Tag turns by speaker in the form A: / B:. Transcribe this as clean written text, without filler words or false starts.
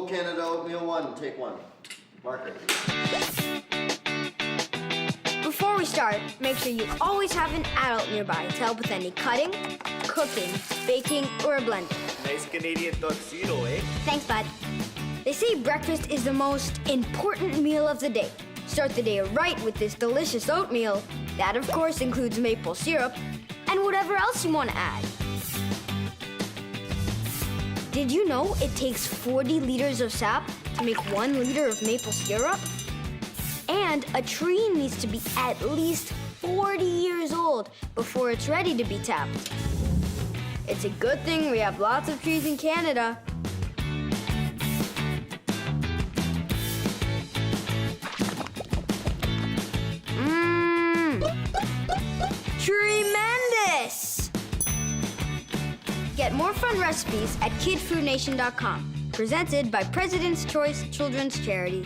A: Canada Oatmeal 1, take 1. Marker.
B: Before we start, make sure you always have an adult nearby to help with any cutting, cooking, baking, or blending.
C: Nice Canadian tuxedo, eh?
B: Thanks, bud. They say breakfast is the most important meal of the day. Start the day right with this delicious oatmeal. That, of course, includes maple syrup and whatever else you want to add. Did you know it takes 40 liters of sap to make 1 liter of maple syrup? And a tree needs to be at least 40 years old before it's ready to be tapped. It's a good thing we have lots of trees in Canada. Tremendous! Get more fun recipes at kidfoodnation.com. Presented by President's Choice Children's Charity.